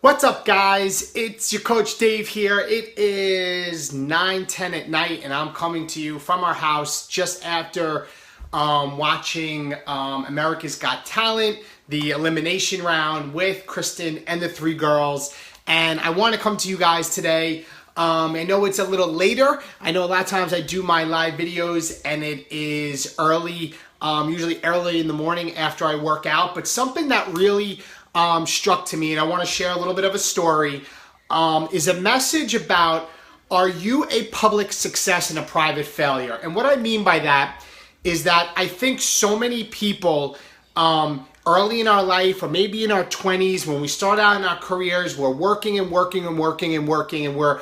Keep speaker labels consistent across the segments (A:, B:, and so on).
A: What's up, guys? It's your coach Dave here. It is 9:10 at night and I'm coming to you from our house just after watching America's Got Talent, the elimination round with Kristen and the three girls. And I want to come to you guys today. I know it's a little later. I know a lot of times I do my live videos and it is early, usually early in the morning after I work out, but something that really struck to me, and I want to share a little bit of a story, is a message about, are you a public success and a private failure? And what I mean by that is that I think so many people early in our life, or maybe in our 20s, when we start out in our careers, we're working and working and working and working, and we're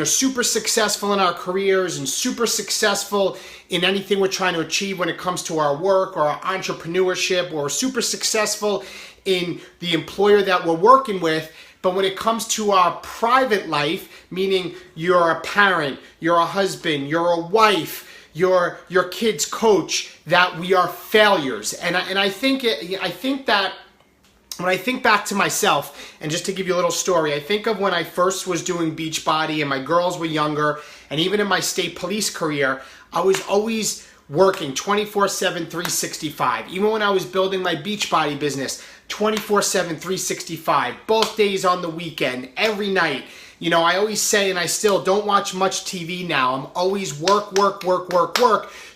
A: super successful in our careers and super successful in anything we're trying to achieve when it comes to our work or our entrepreneurship, or super successful in the employer that we're working with. But when it comes to our private life, meaning you're a parent, you're a husband, you're a wife, you're your kid's coach, that we are failures. And I think that when I think back to myself, and just to give you a little story, I think of when I first was doing Beachbody and my girls were younger, and even in my state police career, I was always working 24/7, 365. Even when I was building my Beachbody business, 24/7, 365, both days on the weekend, every night. I always say, and I still don't watch much TV now, I'm always work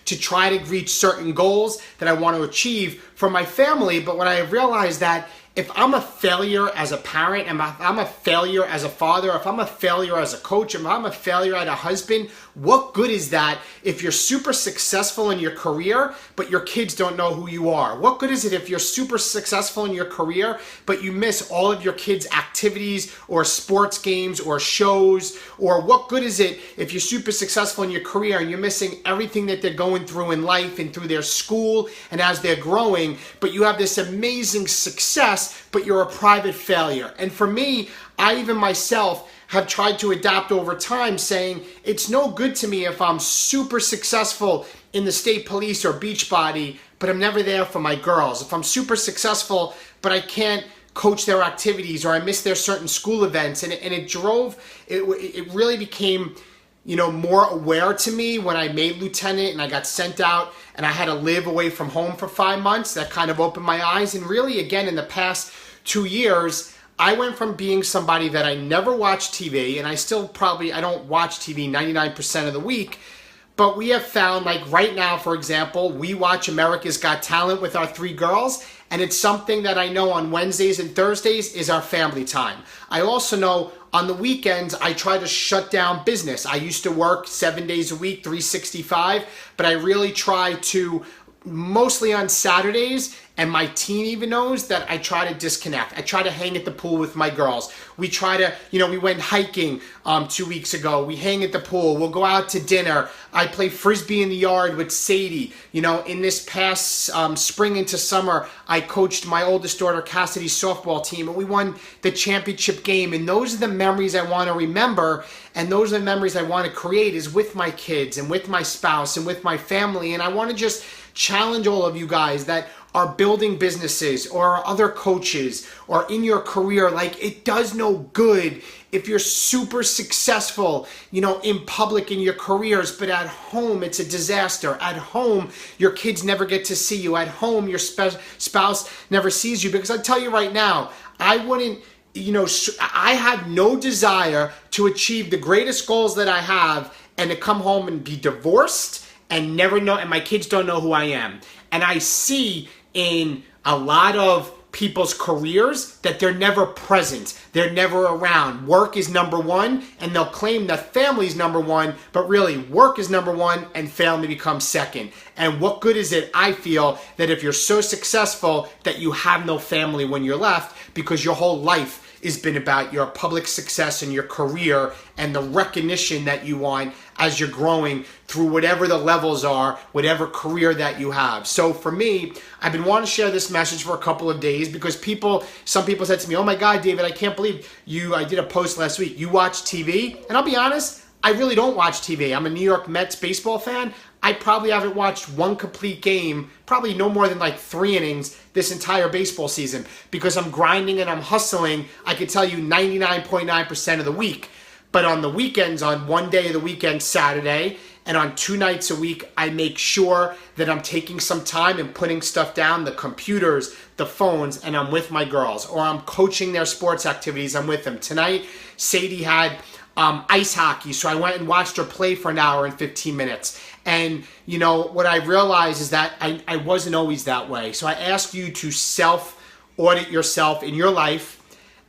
A: to try to reach certain goals that I want to achieve for my family. But when I realized that if I'm a failure as a parent, and if I'm a failure as a father, if I'm a failure as a coach, if I'm a failure as a husband, what good is that if you're super successful in your career, but your kids don't know who you are? What good is it if you're super successful in your career, but you miss all of your kids' activities or sports games or shows? Or what good is it if you're super successful in your career and you're missing everything that they're going through in life and through their school and as they're growing, but you have this amazing success, but you're a private failure? And for me, I even myself have tried to adapt over time, saying it's no good to me if I'm super successful in the state police or Beachbody, but I'm never there for my girls. If I'm super successful, but I can't coach their activities, or I miss their certain school events. And it really became more aware to me when I made lieutenant and I got sent out and I had to live away from home for 5 months. That kind of opened my eyes. And really, again, in the past 2 years, I went from being somebody that I never watched TV, and I don't watch TV 99% of the week, but we have found, like right now, for example, we watch America's Got Talent with our three girls, and it's something that I know on Wednesdays and Thursdays is our family time. I also know on the weekends, I try to shut down business. I used to work 7 days a week, 365, but I really try to, mostly on Saturdays, and my team even knows that I try to disconnect. I try to hang at the pool with my girls. We try to, we went hiking 2 weeks ago. We hang at the pool. We'll go out to dinner. I play Frisbee in the yard with Sadie. In this past spring into summer, I coached my oldest daughter Cassidy's softball team, and we won the championship game. And those are the memories I want to remember, and those are the memories I want to create, is with my kids and with my spouse and with my family. And I want to just challenge all of you guys that are building businesses or are other coaches or in your career. Like, it does no good if you're super successful, in public in your careers, but at home it's a disaster. At home, your kids never get to see you. At home, your spouse never sees you. Because I tell you right now, I wouldn't, I have no desire to achieve the greatest goals that I have and to come home and be divorced and never know, and my kids don't know who I am. And I see in a lot of people's careers that they're never present. They're never around. Work is number one, and they'll claim that family is number one, but really work is number one and family becomes second. And what good is it, I feel, that if you're so successful that you have no family when you're left, because your whole life has been about your public success and your career and the recognition that you want as you're growing through whatever the levels are, whatever career that you have. So for me, I've been wanting to share this message for a couple of days because some people said to me, "Oh my God, David, I can't believe I did a post last week. You watch TV?" And I'll be honest, I really don't watch TV. I'm a New York Mets baseball fan. I probably haven't watched one complete game, probably no more than like 3 innings this entire baseball season, because I'm grinding and I'm hustling, I could tell you 99.9% of the week. But on the weekends, on one day of the weekend, Saturday, and on 2 nights a week, I make sure that I'm taking some time and putting stuff down, the computers, the phones, and I'm with my girls. Or I'm coaching their sports activities, I'm with them. Tonight, Sadie had ice hockey, so I went and watched her play for an hour and 15 minutes. And, you know, what I realized is that I wasn't always that way. So I ask you to self-audit yourself in your life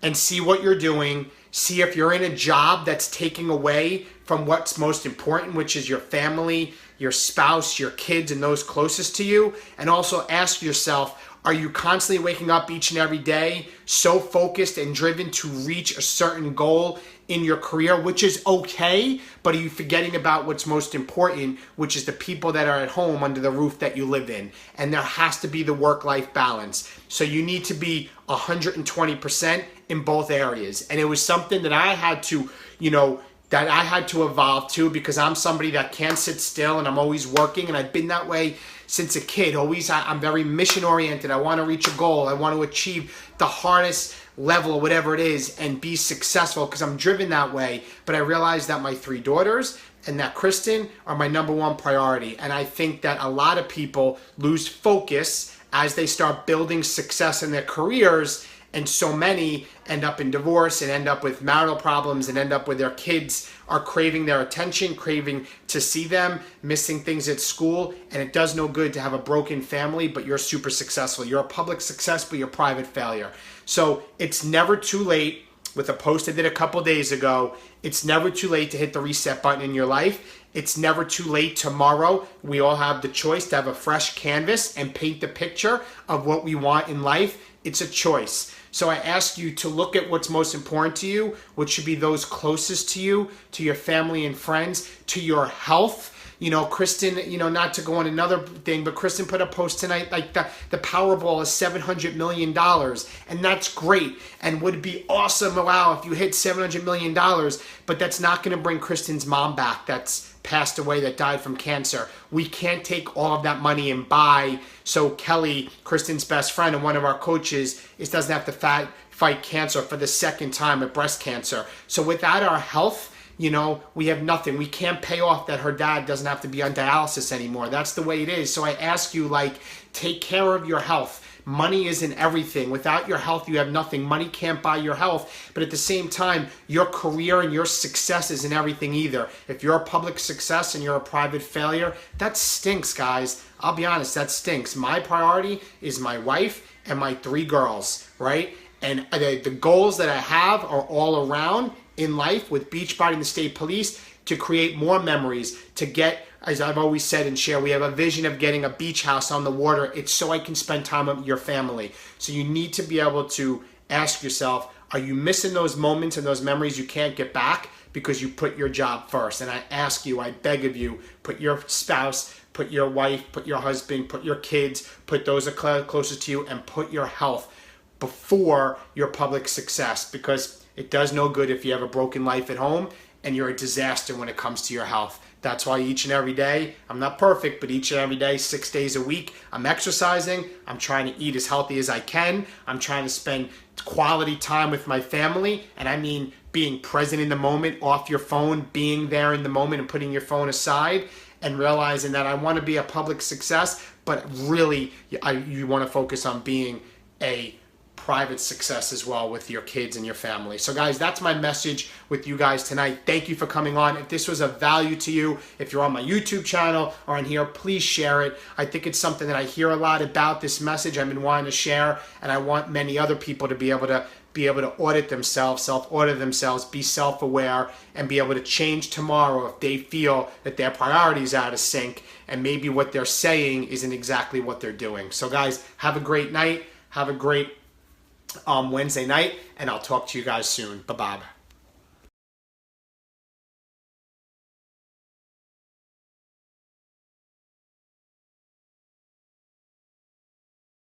A: and see what you're doing. See if you're in a job that's taking away from what's most important, which is your family, your spouse, your kids, and those closest to you. And also ask yourself, are you constantly waking up each and every day so focused and driven to reach a certain goal in your career, which is okay, but are you forgetting about what's most important, which is the people that are at home under the roof that you live in? And there has to be the work-life balance. So you need to be 120% in both areas. And it was something that I had to, that I had to evolve to, because I'm somebody that can't sit still and I'm always working, and I've been that way since a kid. I'm very mission oriented. I want to reach a goal. I want to achieve the hardest level or whatever it is and be successful because I'm driven that way. But I realized that my 3 daughters and that Kristen are my number one priority. And I think that a lot of people lose focus as they start building success in their careers, and so many end up in divorce and end up with marital problems and end up with their kids are craving their attention, craving to see them, missing things at school. And it does no good to have a broken family, but you're super successful. You're a public success, but you're a private failure. So it's never too late. With a post I did a couple days ago, it's never too late to hit the reset button in your life. It's never too late tomorrow. We all have the choice to have a fresh canvas and paint the picture of what we want in life. It's a choice. So I ask you to look at what's most important to you, what should be those closest to you, to your family and friends, to your health. Kristen, not to go on another thing, but Kristen put a post tonight, like the Powerball is $700 million, and that's great, and would be awesome, wow, if you hit $700 million, but that's not going to bring Kristen's mom back that's passed away, that died from cancer. We can't take all of that money and buy, so Kelly, Kristen's best friend and one of our coaches, doesn't have to fight cancer for the second time with breast cancer. So without our health, we have nothing. We can't pay off that her dad doesn't have to be on dialysis anymore. That's the way it is. So I ask you, take care of your health. Money isn't everything. Without your health, you have nothing. Money can't buy your health. But at the same time, your career and your success isn't everything either. If you're a public success and you're a private failure, that stinks, guys. I'll be honest, that stinks. My priority is my wife and my 3 girls, right? And the goals that I have are all around in life with Beachbody and the state police to create more memories, to get, as I've always said and share, we have a vision of getting a beach house on the water. It's so I can spend time with your family. So you need to be able to ask yourself, are you missing those moments and those memories you can't get back because you put your job first? And I ask you, I beg of you, put your spouse, put your wife, put your husband, put your kids, put those closest to you, and put your health before your public success, because it does no good if you have a broken life at home and you're a disaster when it comes to your health. That's why each and every day, I'm not perfect, but each and every day, 6 days a week, I'm exercising. I'm trying to eat as healthy as I can. I'm trying to spend quality time with my family. And I mean being present in the moment, off your phone, being there in the moment and putting your phone aside, and realizing that I want to be a public success, but really you want to focus on being a private success as well with your kids and your family. So guys, that's my message with you guys tonight. Thank you for coming on. If this was of value to you, if you're on my YouTube channel or on here, please share it. I think it's something that I hear a lot about, this message I've been wanting to share, and I want many other people to be able to audit themselves, self-audit themselves, be self-aware, and be able to change tomorrow if they feel that their priorities are out of sync and maybe what they're saying isn't exactly what they're doing. So guys, have a great night. Have a great Wednesday night, and I'll talk to you guys soon. Bye-bye.